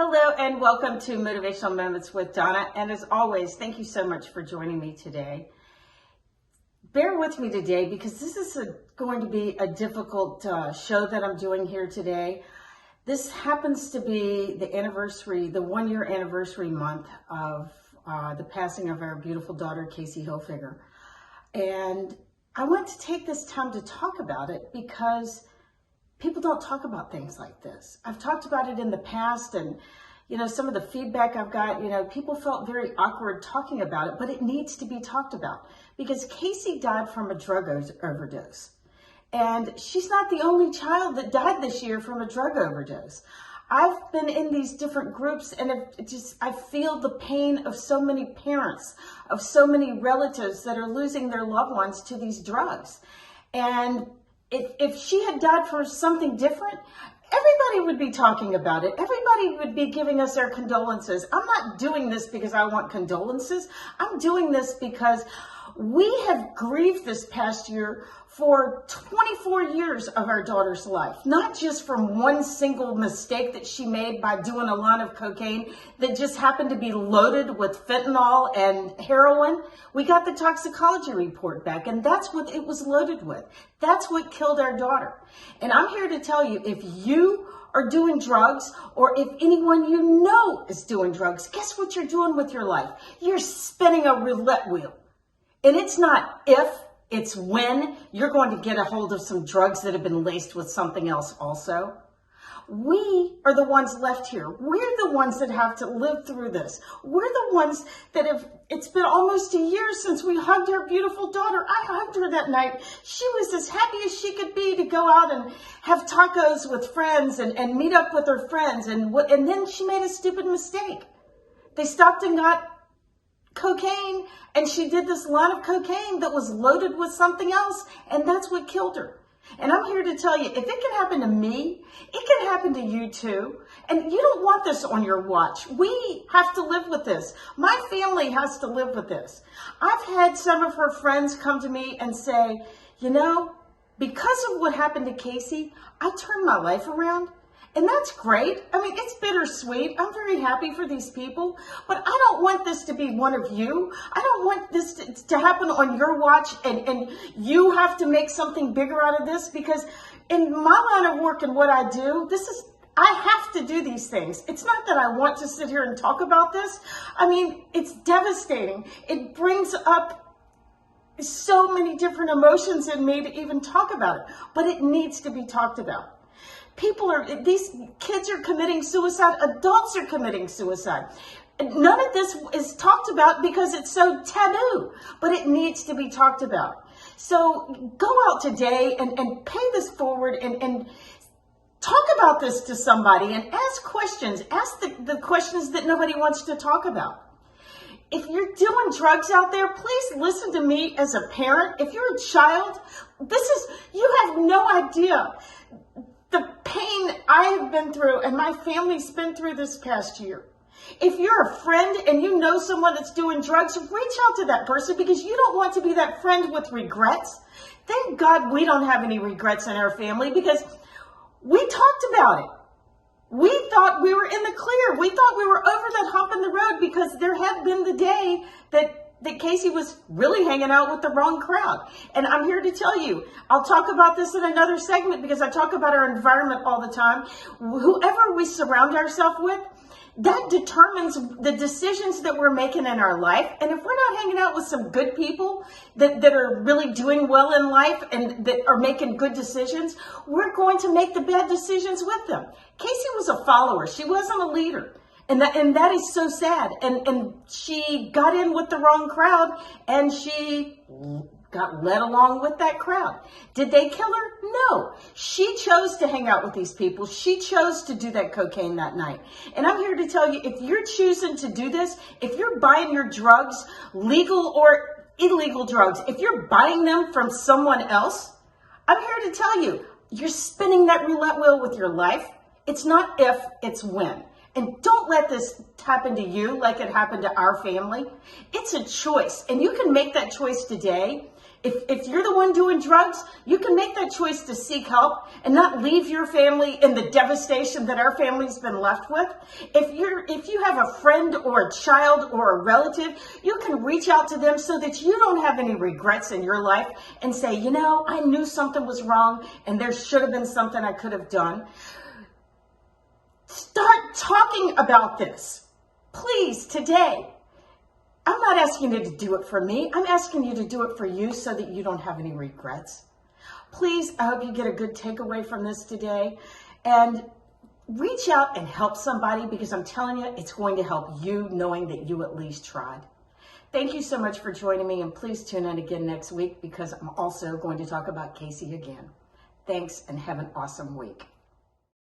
Hello and welcome to Motivational Moments with Donna. And as always, thank you so much for joining me today. Bear with me today because this is going to be a difficult show that I'm doing here today. This happens to be the anniversary, the 1-year anniversary month of the passing of our beautiful daughter, Casey Hilfiger. And I want to take this time to talk about it because people don't talk about things like this. I've talked about it in the past, and some of the feedback I've got, people felt very awkward talking about it, but it needs to be talked about because Casey died from a drug overdose. And she's not the only child that died this year from a drug overdose. I've been in these different groups and I feel the pain of so many parents, of so many relatives that are losing their loved ones to these drugs. And if she had died for something different, everybody would be talking about it. Everybody would be giving us their condolences. I'm not doing this because I want condolences. I'm doing this because we have grieved this past year for 24 years of our daughter's life, not just from one single mistake that she made by doing a line of cocaine that just happened to be loaded with fentanyl and heroin. We got the toxicology report back, and that's what it was loaded with. That's what killed our daughter. And I'm here to tell you, if you are doing drugs, or if anyone you know is doing drugs, guess what you're doing with your life? You're spinning a roulette wheel. And it's not if, it's when you're going to get a hold of some drugs that have been laced with something else also. We are the ones left here. We're the ones that have to live through this. We're the ones that it's been almost a year since we hugged our beautiful daughter. I hugged her that night. She was as happy as she could be to go out and have tacos with friends and meet up with her friends. And then she made a stupid mistake. They stopped and got cocaine, and she did this line of cocaine that was loaded with something else, and that's what killed her. And I'm here to tell you, if it can happen to me, it can happen to you too. And you don't want this on your watch. We have to live with this. My family has to live with this. I've had some of her friends come to me and say, because of what happened to Casey, I turned my life around. And that's great. I mean, it's bittersweet. I'm very happy for these people, but I don't want this to be one of you. I don't want this to happen on your watch and you have to make something bigger out of this, because in my line of work and what I do, I have to do these things. It's not that I want to sit here and talk about this. I mean, it's devastating. It brings up so many different emotions in me to even talk about it, but it needs to be talked about. These kids are committing suicide. Adults are committing suicide. None of this is talked about because it's so taboo, but it needs to be talked about. So go out today and pay this forward and talk about this to somebody and ask questions. Ask the questions that nobody wants to talk about. If you're doing drugs out there, please listen to me as a parent. If you're a child, you have no idea the pain I have been through and my family's been through this past year. If you're a friend and you know someone that's doing drugs, reach out to that person because you don't want to be that friend with regrets. Thank God we don't have any regrets in our family because we talked about it. We thought we were in the clear. We thought we were over that hump in the road because there had been the day that Casey was really hanging out with the wrong crowd. And I'm here to tell you, I'll talk about this in another segment because I talk about our environment all the time. Whoever we surround ourselves with, that determines the decisions that we're making in our life. And if we're not hanging out with some good people that are really doing well in life and that are making good decisions, we're going to make the bad decisions with them. Casey was a follower. She wasn't a leader. And that is so sad. And she got in with the wrong crowd and she got led along with that crowd. Did they kill her? No. She chose to hang out with these people. She chose to do that cocaine that night. And I'm here to tell you, if you're choosing to do this, if you're buying your drugs, legal or illegal drugs, if you're buying them from someone else, I'm here to tell you, you're spinning that roulette wheel with your life. It's not if, it's when. And don't let this happen to you like it happened to our family. It's a choice, and you can make that choice today. If you're the one doing drugs, you can make that choice to seek help and not leave your family in the devastation that our family's been left with. If you have a friend or a child or a relative, you can reach out to them so that you don't have any regrets in your life and say, you know, I knew something was wrong and there should have been something I could have done. Start talking about this, please, today. I'm not asking you to do it for me. I'm asking you to do it for you so that you don't have any regrets. Please, I hope you get a good takeaway from this today. And reach out and help somebody, because I'm telling you, it's going to help you knowing that you at least tried. Thank you so much for joining me, and please tune in again next week because I'm also going to talk about Casey again. Thanks, and have an awesome week.